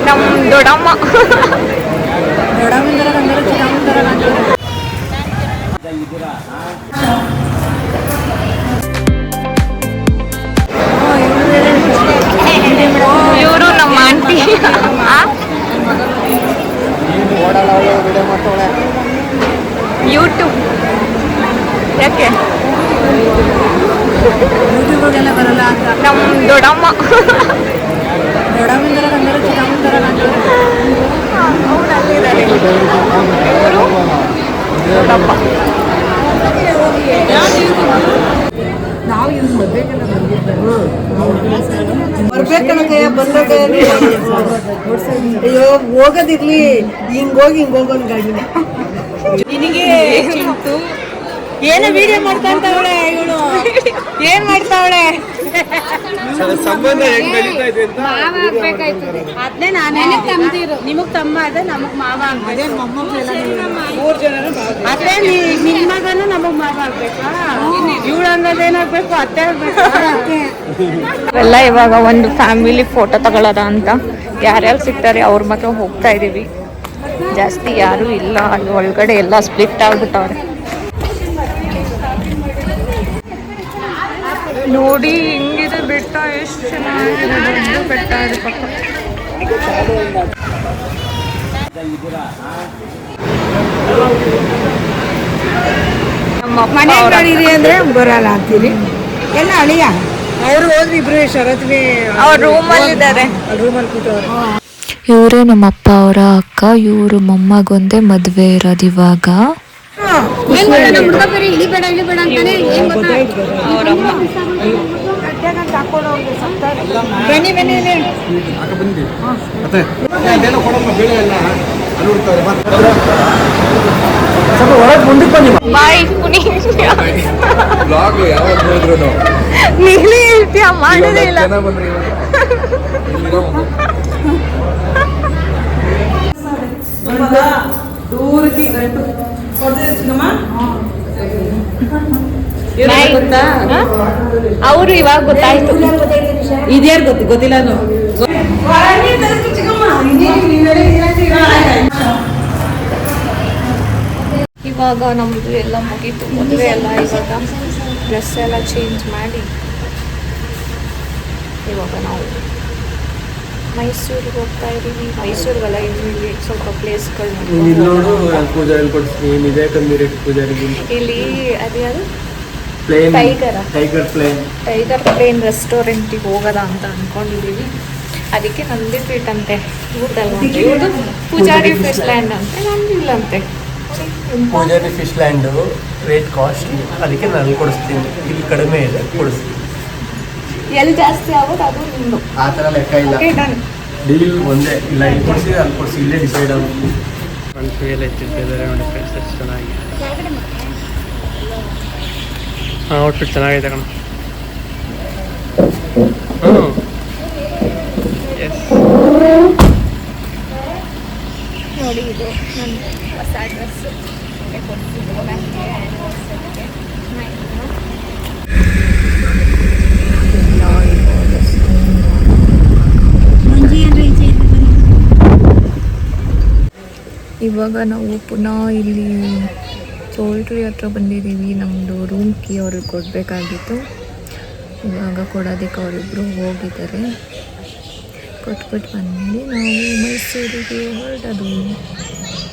ನಮ್ಮ ದೊಡ್ಡಮ್ಮ ದೊಡ್ಡಮ್ಮಂದರ ಕಂಡರು ಚಿಕ್ಕಮ್ಮಂದರ ಕಂಡರು. ಇವರು ನಮ್ಮ ಆಂಟಿ. ಯೂಟ್ಯೂಬ್ ಯಾಕೆ ಯೂಟ್ಯೂಬ್ಗೆಲ್ಲ ಬರಲ್ಲ ಅಂತ. ನಮ್ಮ ದೊಡ್ಡಮ್ಮ ದೊಡ್ಡಮ್ಮಂದರ ಕಂಡರು ಚಿಕ್ಕಮ್ಮಂದರ ಕಂಡರು. ಅವ್ರು ಅಲ್ಲಿದ್ದಾರೆ. ಇವರು ದೊಡ್ಡಪ್ಪ. ನಾವು ಇವ್ರು ಬರ್ಬೇಕಲ್ಲ ಬರ್ಬೇಕನಕಯ್ಯ ಬಂದ್ರೆ ಅಯ್ಯೋ ಹೋಗೋದಿರ್ಲಿ ಹಿಂಗೋಗಿ ಹಿಂಗೋಗೋನ್ ಗಾಡಿನ ನಿನಗೆ ಏನೋ ವಿಡಿಯೋ ಮಾಡ್ತಾವಳೆ ಇವಳು. ಏನ್ ಮಾಡ್ತಾವಳೆ ಸಂಬಂಧ ಹೆಂಗ್ ಬೆಳೀತಾ ಇದೆ ಅಂತ ಮಾವ ಆಗ್ಬೇಕಾಯ್ತದೆ. ಅದ್ನೇ ನಾನೇ ತಮ್ದಿರು ನಿಮಗ್ ತಮ್ಮ ಅದೇ ನಮಗ್ ಮಾವ ಆಗ್ಬೇಕು. ಮೂರ್ ಜನರು ಅದೇ ನಿನ್ ಮಗನು ನಮಗ್ ಮಾವ ಆಗ್ಬೇಕಾ? ಇವಳು ಹಂಗದೇನಾಗ್ಬೇಕು ಅತ್ತೆ ಆಗ್ಬೇಕು. ಎಲ್ಲ ಇವಾಗ ಒಂದು ಫ್ಯಾಮಿಲಿ ಫೋಟೋ ತಗೊಳ್ಳೋದ ಅಂತ ಯಾರ್ಯಾರು ಸಿಗ್ತಾರೆ ಅವ್ರ ಮಾತ್ರ ಹೋಗ್ತಾ ಇದೀವಿ. ಜಾಸ್ತಿ ಯಾರು ಇಲ್ಲ ಅಲ್ಲಿ ಒಳಗಡೆ ಎಲ್ಲ ಸ್ಪ್ಲಿಟ್ ಆಗ್ಬಿಟ್ಟವ್ರೆ. ನೋಡಿ ಹಿಂಗಿದೆ ಬೆಟ್ಟ, ಎಷ್ಟು ಚೆನ್ನಾಗಿದೆ. ದೊಡ್ಡ ಬೆಟ್ಟ ಇದೆ ಪಕ್ಕ. ನಮ್ಮ ಮನೆ ಮಾಡಿರಿ ಅಂದ್ರೆ ಬರಲ್ಲ ಅಂತೀರಿ ಎಲ್ಲ ಅಳಿಯ ಅವ್ರು ಹೋದ್ರಿ ಇಬ್ರು ಶರತ್ವಿ ಅವ್ರ ರೂಮಲ್ಲಿ ಇದ್ದಾರೆ. ರೂಮಲ್ಲಿ ಕೂತವ್ರು. ಇವರೇ ನಮ್ಮಪ್ಪ ಅವರ ಅಕ್ಕ. ಇವರು ಮೊಮ್ಮಗೊಂದೇ ಮದುವೆ ಇರೋದು ಇವಾಗ. ಬನ್ನಿ ಬನ್ನಿ ಬಾಯ್ ಪುನಿ ನೀನೇ ಹೇಳ್ತೀಯ, ಮಾಡೋದೇ ಇಲ್ಲ. ದೂರಕ್ಕೆ ಗಂಟು ಅವರು ಇವಾಗ ಗೊತ್ತಾಯ್ತು. ಇದ್ಯಾರು ಗೊತ್ತಿಲ್ಲ. ಇವಾಗ ನಮ್ಮದು ಎಲ್ಲ ಮುಗೀತು, ಮದುವೆ ಎಲ್ಲ. ಇವಾಗ ಡ್ರೆಸ್ ಎಲ್ಲ ಚೇಂಜ್ ಮಾಡಿ ಇವಾಗ ನಾವು ಮೈಸೂರಿಗೆ ಹೋಗ್ತಾ ಇದ್ದೀವಿ. ಮೈಸೂರಿಗೆಲ್ಲ ಇಲ್ಲಿ ಸ್ವಲ್ಪ ಪ್ಲೇಸ್ಗಳು ಇಲ್ಲಿ ಅದ್ಯಾವುದು ಟೈಗರ್ ಪ್ಲೇನ್ ರೆಸ್ಟೋರೆಂಟಿಗೆ ಹೋಗೋದ ಅಂತ ಅಂದ್ಕೊಂಡಿದ್ದೀವಿ. ಅದಕ್ಕೆ ನಂದಿ ಟ್ರೀಟ್ ಅಂತೆ, ಇವ್ರದಲ್ವಂತೆ. ಇವ್ರದ್ದು ಪೂಜಾರಿ ಫಿಶ್ ಲ್ಯಾಂಡ್ ಅಂತೆ, ನಂದಿಲ್ಲಂತೆ. Poojari fish land rate cost, ಅದಕ್ಕೆ ನಾನು ಕೊಡಿಸ್ತೀನಿ. ಇಲ್ಲಿ ಕಡಿಮೆ ಇದೆ, ಕೊಡಿಸ್ತೀನಿ. ಎಲ್ಲಿ ಜಾಸ್ತಿ ಆಗೋದು ಅದು ನಿಮ್ಮದು, ಆ ಥರ ಲೆಕ್ಕ ಇಲ್ಲ. ಡೀಲ್ ಒಂದೇ. ಇಲ್ಲ ಇಲ್ಲಿ ಕೊಡಿಸಿ ಅಲ್ಲಿ ಕೊಡಿಸಿ, ಇಲ್ಲೇ ಡಿಸೈಡ್ ಆಗುತ್ತೆ. ಎಲ್ಲ ಎತ್ತಿದ್ದಾರೆ ನೋಡಿ ಫ್ರೆಂಡ್ಸ್, ಎಷ್ಟು ಚೆನ್ನಾಗಿದೆ. ಹಾಂ, ಔಟ್ಫಿಟ್ ಚೆನ್ನಾಗಿದೆ ಕಣ. ಹ್ಞೂ ಎಸ್ ನೋಡಿ, ಇದು ನನ್ನ ಹೊಸ ಡ್ರೆಸ್ಸು ಕೊಡ್ತಿದ್ದು ನನಗೆ ಆ್ಯನಿವರ್ಸರಿಗೆ. ಇವಾಗ ನಾವು ಪುನಃ ಇಲ್ಲಿ ಚೋಲ್ಟ್ರಿ ಹತ್ರ ಬಂದಿದ್ದೀವಿ. ನಮ್ಮದು ರೂಮ್ ಕೀ ಅವ್ರಿಗೆ ಕೊಡಬೇಕಾಗಿತ್ತು. ಇವಾಗ ಕೊಡೋದಕ್ಕೆ ಅವರಿಬ್ಬರು ಹೋಗಿದ್ದಾರೆ. ಕೊಟ್ಬಿಟ್ಟು ಬಂದು ನಾವು ಮೈಸೂರಿಗೆ ಹೊರಟದು.